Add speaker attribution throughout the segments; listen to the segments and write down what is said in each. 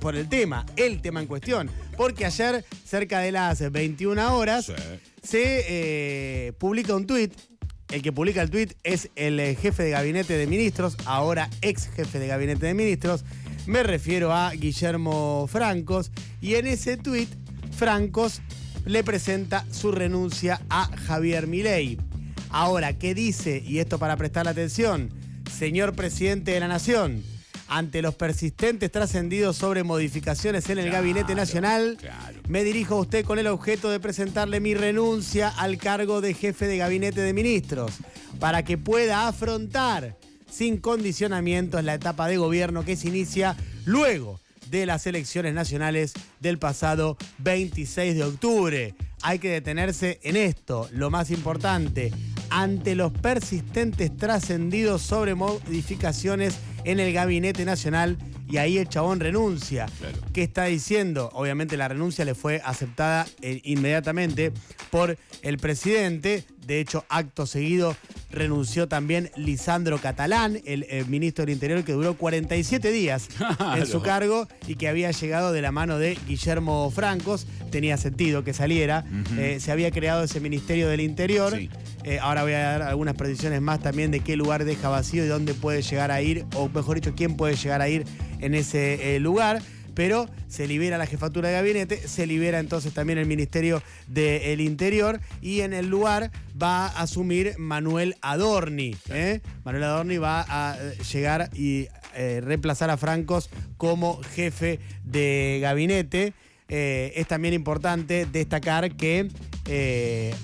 Speaker 1: por el tema en cuestión. Porque ayer, cerca de las 21 horas, se publica un tuit. El que publica el tuit es el jefe de gabinete de ministros, ahora ex jefe de gabinete de ministros. Me refiero a Guillermo Francos. Y en ese tuit, Francos le presenta su renuncia a Javier Milei. Ahora, ¿qué dice? Y esto para prestarle atención. Señor presidente de la Nación, ante los persistentes trascendidos sobre modificaciones en el Gabinete Nacional, me dirijo a usted con el objeto de presentarle mi renuncia al cargo de jefe de Gabinete de Ministros para que pueda afrontar sin condicionamientos la etapa de gobierno que se inicia luego de las elecciones nacionales del pasado 26 de octubre. Hay que detenerse en esto, lo más importante, ante los persistentes trascendidos sobre modificaciones en el Gabinete Nacional, y ahí el chabón renuncia. Claro. ¿Qué está diciendo? Obviamente la renuncia le fue aceptada inmediatamente por el presidente. De hecho, acto seguido renunció también Lisandro Catalán, el ministro del Interior, que duró 47 días en su cargo y que había llegado de la mano de Guillermo Francos. Tenía sentido que saliera. Se había creado ese Ministerio del Interior. Sí. Ahora voy a dar algunas predicciones más también de qué lugar deja vacío y dónde puede llegar a ir, o mejor dicho, quién puede llegar a ir en ese lugar. Pero se libera la jefatura de gabinete, se libera entonces también el Ministerio del Interior, y en el lugar va a asumir Manuel Adorni. Manuel Adorni va a llegar y reemplazar a Francos como jefe de gabinete. Es también importante destacar que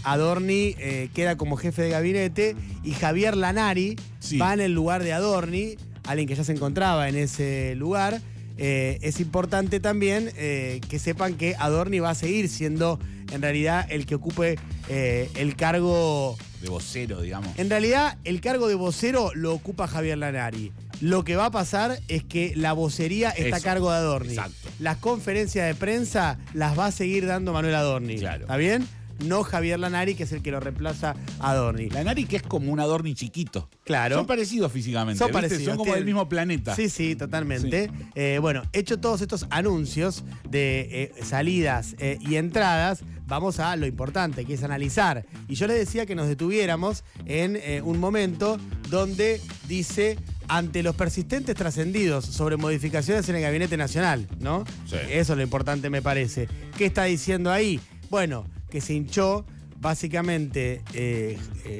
Speaker 1: Adorni queda como jefe de gabinete y Javier Lanari va en el lugar de Adorni, alguien que ya se encontraba en ese lugar. Es importante también que sepan que Adorni va a seguir siendo en realidad el que ocupe el cargo
Speaker 2: de vocero, digamos.
Speaker 1: En realidad el cargo de vocero lo ocupa Javier Lanari. Lo que va a pasar es que la vocería está a cargo de Adorni.
Speaker 2: Exacto.
Speaker 1: Las conferencias de prensa las va a seguir dando Manuel Adorni.
Speaker 2: Claro.
Speaker 1: ¿Está bien? No Javier Lanari, que es el que lo reemplaza a Adorni.
Speaker 2: Lanari, que es como un Adorni chiquito.
Speaker 1: Claro.
Speaker 2: Son parecidos físicamente.
Speaker 1: Son parecidos.
Speaker 2: Son como del mismo planeta.
Speaker 1: Sí, sí, totalmente. Sí. Bueno, hecho todos estos anuncios de salidas y entradas, vamos a lo importante, que es analizar. Y yo les decía que nos detuviéramos en un momento donde dice: ante los persistentes trascendidos sobre modificaciones en el Gabinete Nacional, ¿no? Sí. Eso es lo importante, me parece. ¿Qué está diciendo ahí? Bueno, que se hinchó básicamente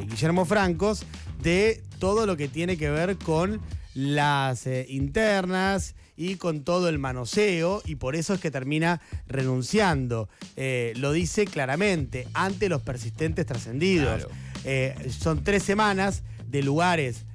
Speaker 1: Guillermo Francos de todo lo que tiene que ver con las internas y con todo el manoseo, y por eso es que termina renunciando. Lo dice claramente, ante los persistentes trascendidos. Claro. Son 3 semanas de lugares,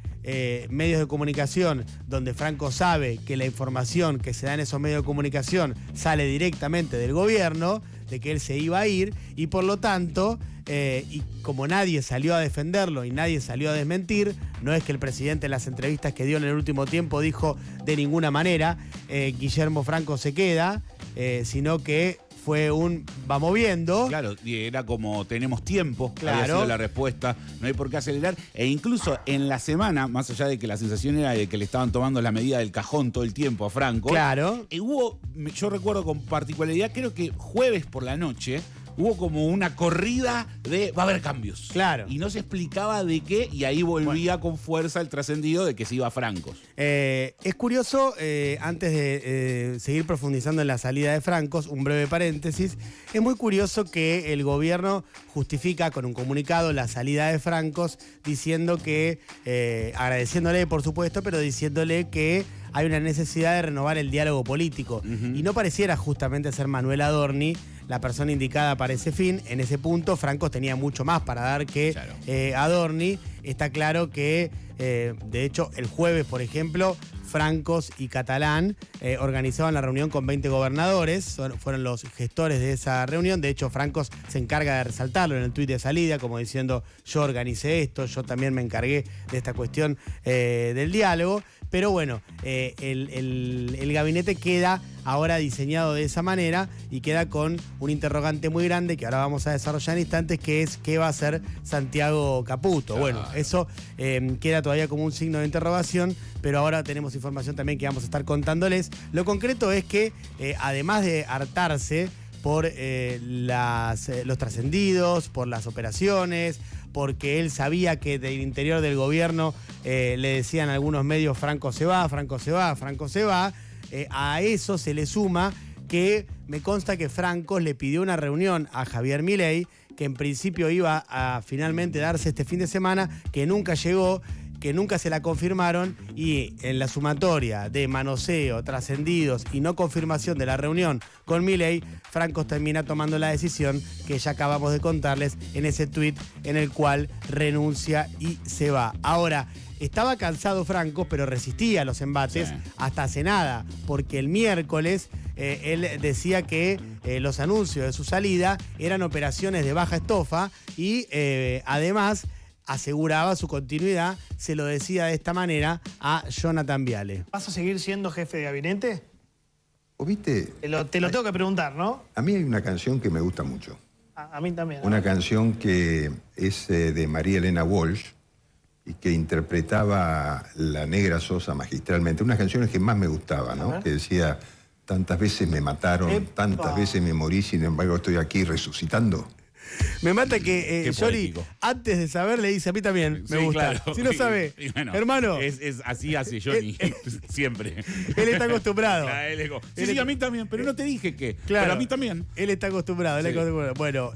Speaker 1: medios de comunicación, donde Franco sabe que la información que se da en esos medios de comunicación sale directamente del gobierno, de que él se iba a ir, y por lo tanto, y como nadie salió a defenderlo y nadie salió a desmentir, no es que el presidente en las entrevistas que dio en el último tiempo dijo de ninguna manera Guillermo Franco se queda, sino que fue un vamos viendo.
Speaker 2: Claro, y era como tenemos tiempo,
Speaker 1: claro.
Speaker 2: Había sido la respuesta, no hay por qué acelerar. E incluso en la semana, más allá de que la sensación era de que le estaban tomando la medida del cajón todo el tiempo a Franco.
Speaker 1: Claro.
Speaker 2: Yo recuerdo con particularidad, creo que jueves por la noche, hubo como una corrida de va a haber cambios.
Speaker 1: Claro.
Speaker 2: Y no se explicaba de qué, y ahí volvía con fuerza el trascendido de que se iba a Francos.
Speaker 1: Es curioso, antes de seguir profundizando en la salida de Francos, un breve paréntesis, es muy curioso que el gobierno justifica con un comunicado la salida de Francos diciendo que, agradeciéndole por supuesto, pero diciéndole que hay una necesidad de renovar el diálogo político. Y no pareciera justamente ser Manuel Adorni la persona indicada para ese fin. En ese punto, Francos tenía mucho más para dar que Adorni. Está claro que, de hecho, el jueves, por ejemplo, Francos y Catalán organizaban la reunión con 20 gobernadores, fueron los gestores de esa reunión. De hecho, Francos se encarga de resaltarlo en el tuit de salida, como diciendo: yo organicé esto, yo también me encargué de esta cuestión del diálogo. Pero bueno, el gabinete queda ahora diseñado de esa manera y queda con un interrogante muy grande que ahora vamos a desarrollar en instantes, que es qué va a hacer Santiago Caputo. Claro. Bueno, eso queda todavía como un signo de interrogación, pero ahora tenemos información también que vamos a estar contándoles. Lo concreto es que además de hartarse por los trascendidos, por las operaciones, porque él sabía que del interior del gobierno le decían algunos medios Franco se va, Franco se va, Franco se va. A eso se le suma que me consta que Franco le pidió una reunión a Javier Milei, que en principio iba a finalmente darse este fin de semana, que nunca llegó, que nunca se la confirmaron, y en la sumatoria de manoseo, trascendidos y no confirmación de la reunión con Milei, Franco termina tomando la decisión que ya acabamos de contarles en ese tuit en el cual renuncia y se va. Ahora, estaba cansado Franco, pero resistía a los embates hasta hace nada, porque el miércoles él decía que los anuncios de su salida eran operaciones de baja estofa y además aseguraba su continuidad, se lo decía de esta manera a Jonathan Viale.
Speaker 3: ¿Vas a seguir siendo jefe de gabinete?
Speaker 4: ¿O viste?
Speaker 3: Te lo tengo que preguntar, ¿no?
Speaker 4: A mí hay una canción que me gusta mucho.
Speaker 3: A mí también.
Speaker 4: Una canción que es de María Elena Walsh y que interpretaba la Negra Sosa magistralmente. Unas canciones que más me gustaban, ¿no? Que decía, tantas veces me mataron, tantas veces me morí, sin embargo estoy aquí resucitando.
Speaker 1: Me mata que Yoli, antes de saber, le dice a mí también, me gusta. Claro. Si no sabe, bueno, hermano.
Speaker 2: Es así hace Johnny, siempre.
Speaker 1: Él está acostumbrado.
Speaker 2: Sí, a mí también, pero no te dije que. Claro, pero a mí también.
Speaker 1: Él está acostumbrado. Bueno,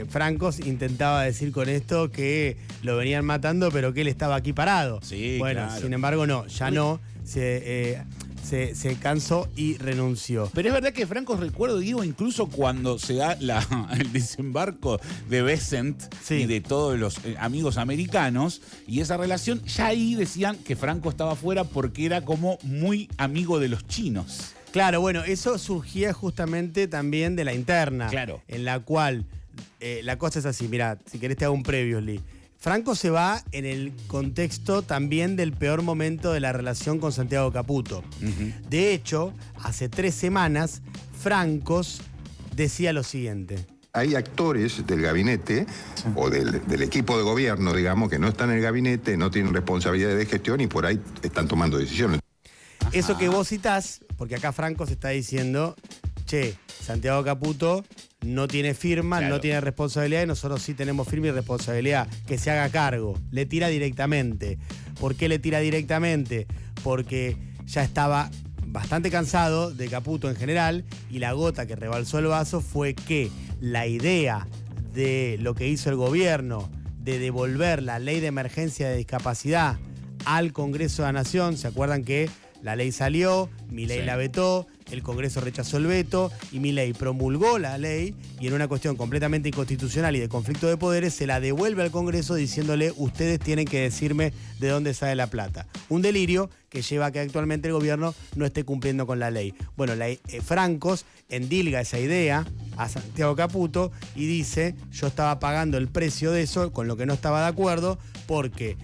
Speaker 1: Francos intentaba decir con esto que lo venían matando, pero que él estaba aquí parado. Sí, bueno, claro. Sin embargo, no, ya no. Se cansó y renunció.
Speaker 2: Pero es verdad que Franco, recuerdo, digo, incluso cuando se da el desembarco de Besant y de todos los amigos americanos, y esa relación, ya ahí decían que Franco estaba fuera porque era como muy amigo de los chinos.
Speaker 1: Claro, bueno, eso surgía justamente también de la interna. Claro. En la cual la cosa es así, mirá, si querés te hago un previo, Lee. Franco se va en el contexto también del peor momento de la relación con Santiago Caputo. De hecho, hace 3 semanas, Francos decía lo siguiente.
Speaker 4: Hay actores del gabinete o del equipo de gobierno, digamos, que no están en el gabinete, no tienen responsabilidades de gestión y por ahí están tomando decisiones.
Speaker 1: Eso que vos citás, porque acá Franco se está diciendo, che, Santiago Caputo no tiene firma, no tiene responsabilidad y nosotros sí tenemos firma y responsabilidad, que se haga cargo. Le tira directamente. ¿Por qué le tira directamente? Porque ya estaba bastante cansado de Caputo en general y la gota que rebalsó el vaso fue que la idea de lo que hizo el gobierno de devolver la ley de emergencia de discapacidad al Congreso de la Nación, ¿se acuerdan que la ley salió, Milei la vetó, el Congreso rechazó el veto y Milei promulgó la ley y en una cuestión completamente inconstitucional y de conflicto de poderes se la devuelve al Congreso diciéndole ustedes tienen que decirme de dónde sale la plata? Un delirio que lleva a que actualmente el gobierno no esté cumpliendo con la ley. Bueno, Francos endilga esa idea a Santiago Caputo y dice yo estaba pagando el precio de eso con lo que no estaba de acuerdo porque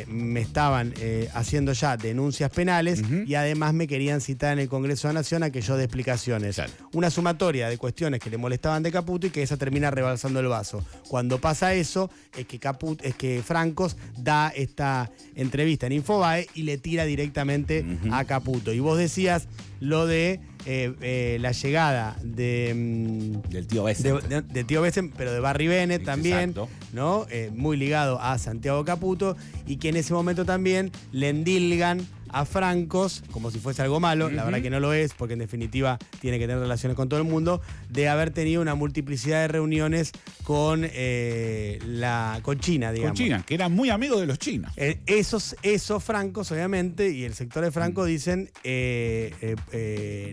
Speaker 1: me estaban haciendo ya denuncias penales y además me querían citar en el Congreso de la Nación a que yo dé explicaciones. Claro. Una sumatoria de cuestiones que le molestaban de Caputo y que esa termina rebalsando el vaso. Cuando pasa eso, es que Francos da esta entrevista en Infobae y le tira directamente a Caputo. Y vos decías lo de la llegada del
Speaker 2: tío Besant.
Speaker 1: De tío Besant, pero de Barry Bennett también, ¿no? Muy ligado a Santiago Caputo, y que en ese momento también le endilgan a Francos, como si fuese algo malo, la verdad que no lo es, porque en definitiva tiene que tener relaciones con todo el mundo, de haber tenido una multiplicidad de reuniones con China, digamos.
Speaker 2: Con China, que era muy amigo de los chinos.
Speaker 1: Esos Francos, obviamente, y el sector de Franco dicen,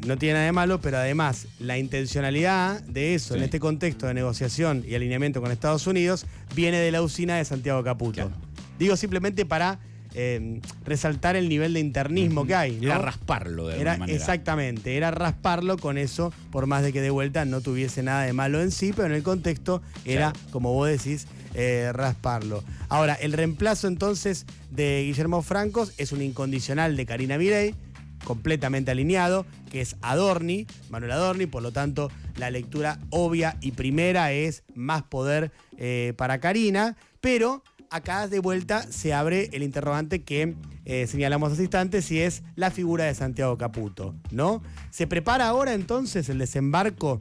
Speaker 1: no tiene nada de malo, pero además la intencionalidad de eso, en este contexto de negociación y alineamiento con Estados Unidos, viene de la usina de Santiago Caputo. Claro. Digo simplemente para resaltar el nivel de internismo que hay, ¿no?
Speaker 2: Era rasparlo de alguna manera.
Speaker 1: Exactamente, era rasparlo con eso, por más de que de vuelta no tuviese nada de malo en sí, pero en el contexto era, como vos decís, rasparlo. Ahora, el reemplazo entonces de Guillermo Francos es un incondicional de Karina Milei, completamente alineado, que es Adorni, Manuel Adorni, por lo tanto la lectura obvia y primera es más poder para Karina, pero acá de vuelta se abre el interrogante que señalamos hace instantes, si es la figura de Santiago Caputo, ¿no? ¿Se prepara ahora entonces el desembarco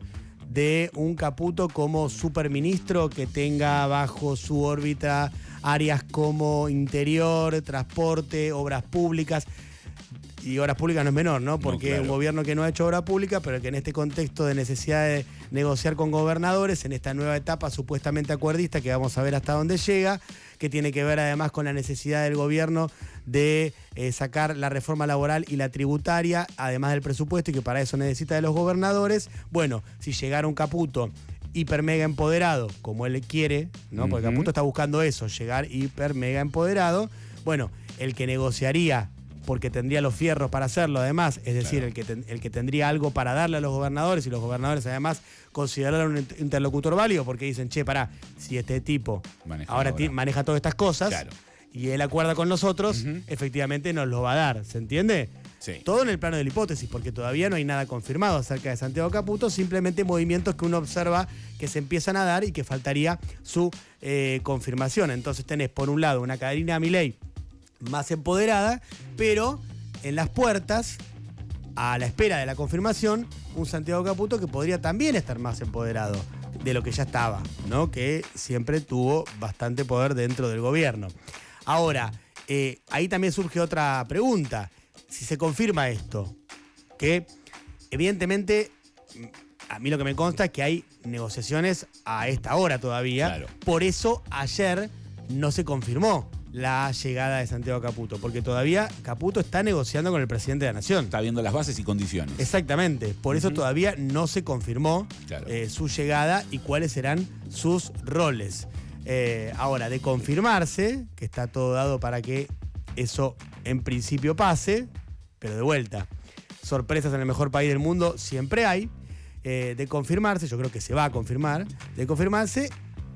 Speaker 1: de un Caputo como superministro que tenga bajo su órbita áreas como interior, transporte, obras públicas? Y obras públicas no es menor, ¿no? Porque claro, un gobierno que no ha hecho obra pública, pero que en este contexto de necesidad de negociar con gobernadores, en esta nueva etapa supuestamente acuerdista, que vamos a ver hasta dónde llega, que tiene que ver además con la necesidad del gobierno de sacar la reforma laboral y la tributaria, además del presupuesto, y que para eso necesita de los gobernadores. Bueno, si llegara un Caputo hiper mega empoderado, como él quiere, ¿no? Porque Caputo está buscando eso, llegar hiper mega empoderado. Bueno, el que negociaría, porque tendría los fierros para hacerlo además, es decir, claro, el que tendría algo para darle a los gobernadores, y los gobernadores además considerarlo un interlocutor válido, porque dicen, che, pará, si este tipo maneja todas estas cosas, claro, y él acuerda con nosotros, efectivamente nos lo va a dar, ¿se entiende? Sí. Todo en el plano de la hipótesis, porque todavía no hay nada confirmado acerca de Santiago Caputo, simplemente movimientos que uno observa que se empiezan a dar y que faltaría su confirmación. Entonces tenés, por un lado, una Karina Milei más empoderada, pero en las puertas, a la espera de la confirmación, un Santiago Caputo que podría también estar más empoderado de lo que ya estaba, ¿no? Que siempre tuvo bastante poder dentro del gobierno. Ahora, ahí también surge otra pregunta. Si se confirma esto, que evidentemente a mí lo que me consta es que hay negociaciones a esta hora todavía, claro, por eso ayer no se confirmó la llegada de Santiago Caputo, porque todavía Caputo está negociando con el presidente de la Nación.
Speaker 2: Está viendo las bases y condiciones.
Speaker 1: Exactamente, por eso todavía no se confirmó, claro, su llegada y cuáles serán sus roles. Ahora, de confirmarse, que está todo dado para que eso en principio pase, pero de vuelta, sorpresas en el mejor país del mundo siempre hay. De confirmarse, yo creo que se va a confirmar, de confirmarse,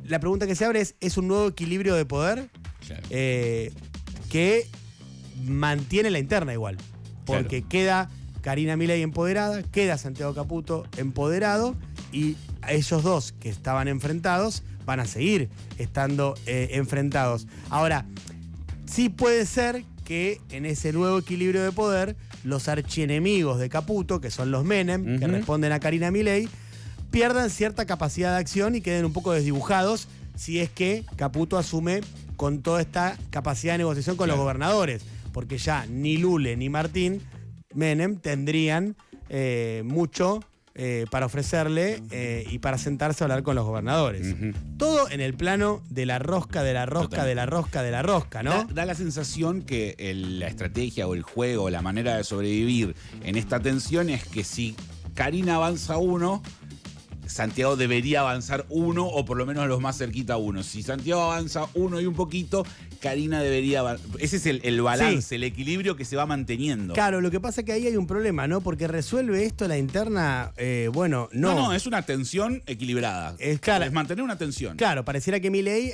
Speaker 1: la pregunta que se abre es un nuevo equilibrio de poder, claro, que mantiene la interna igual, porque claro, queda Karina Milei empoderada, queda Santiago Caputo empoderado, y a ellos dos que estaban enfrentados van a seguir estando enfrentados. Ahora, sí puede ser que en ese nuevo equilibrio de poder los archienemigos de Caputo, que son los Menem, que responden a Karina Milei, pierdan cierta capacidad de acción y queden un poco desdibujados si es que Caputo asume con toda esta capacidad de negociación con, claro, los gobernadores, porque ya ni Lule ni Martín Menem tendrían mucho para ofrecerle y para sentarse a hablar con los gobernadores. Todo en el plano de la rosca, de la rosca, de la rosca, de la rosca, ¿no?
Speaker 2: Da la sensación que la estrategia o el juego o la manera de sobrevivir en esta tensión es que si Karina avanza uno, Santiago debería avanzar uno, o por lo menos los más cerquita uno. Si Santiago avanza uno y un poquito, Karina debería avanzar. Ese es el balance, sí, el equilibrio que se va manteniendo.
Speaker 1: Claro, lo que pasa es que ahí hay un problema, ¿no? Porque resuelve esto la interna, bueno, no.
Speaker 2: No, es una tensión equilibrada.
Speaker 1: Claro,
Speaker 2: es mantener una tensión.
Speaker 1: Claro, pareciera que Milei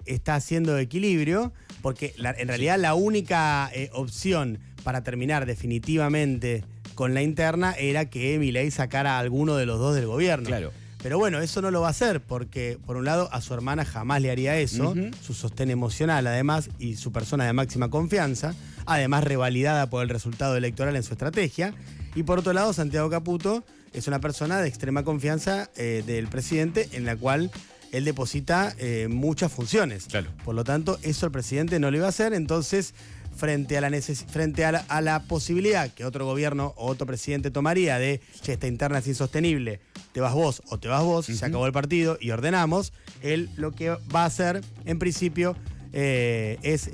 Speaker 1: está haciendo equilibrio, porque en realidad la única opción para terminar definitivamente con la interna era que Milei sacara a alguno de los dos del gobierno.
Speaker 2: Claro.
Speaker 1: Pero bueno, eso no lo va a hacer porque, por un lado, a su hermana jamás le haría eso, su sostén emocional además y su persona de máxima confianza, además revalidada por el resultado electoral en su estrategia. Y por otro lado, Santiago Caputo es una persona de extrema confianza del presidente, en la cual él deposita muchas funciones. Claro. Por lo tanto, eso el presidente no lo iba a hacer. Entonces, frente a la posibilidad que otro gobierno o otro presidente tomaría de, che, esta interna es insostenible, te vas vos o te vas vos, se acabó el partido y ordenamos, él lo que va a hacer, en principio, es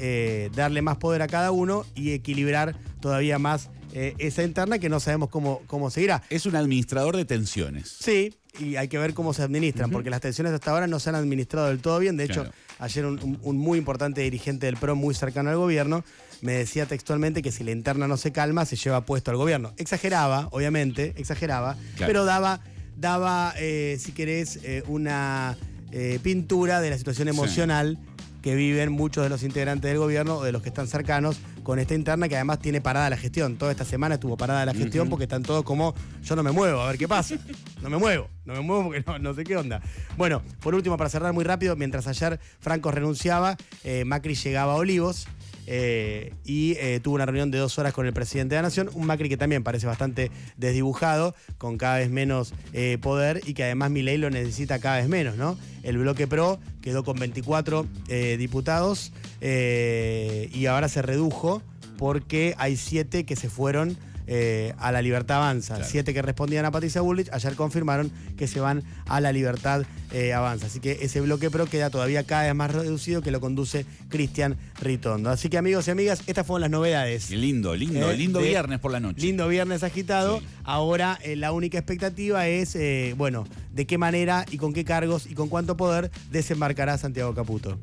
Speaker 1: darle más poder a cada uno y equilibrar todavía más esa interna, que no sabemos cómo seguirá.
Speaker 2: Es un administrador de tensiones.
Speaker 1: Sí, y hay que ver cómo se administran, porque las tensiones hasta ahora no se han administrado del todo bien. De hecho, ayer un muy importante dirigente del PRO, muy cercano al gobierno, me decía textualmente que si la interna no se calma, se lleva puesto al gobierno. Exageraba, obviamente, pero daba si querés, una pintura de la situación emocional que viven muchos de los integrantes del gobierno o de los que están cercanos con esta interna que además tiene parada la gestión. Toda esta semana estuvo parada la gestión porque están todos como, yo no me muevo, a ver qué pasa. No me muevo porque no sé qué onda. Bueno, por último, para cerrar muy rápido, mientras ayer Franco renunciaba, Macri llegaba a Olivos. Y tuvo una reunión de 2 horas con el presidente de la Nación, un Macri que también parece bastante desdibujado, con cada vez menos poder y que además Milei lo necesita cada vez menos, ¿no? El bloque PRO quedó con 24 diputados y ahora se redujo porque hay 7 que se fueron a La Libertad Avanza. Claro. 7 que respondían a Patricia Bullrich, ayer confirmaron que se van a La Libertad Avanza. Así que ese bloque PRO queda todavía cada vez más reducido, que lo conduce Cristian Ritondo. Así que, amigos y amigas, estas fueron las novedades.
Speaker 2: Qué lindo viernes por la noche.
Speaker 1: Lindo viernes agitado.
Speaker 2: Sí.
Speaker 1: Ahora la única expectativa es, bueno, de qué manera y con qué cargos y con cuánto poder desembarcará Santiago Caputo.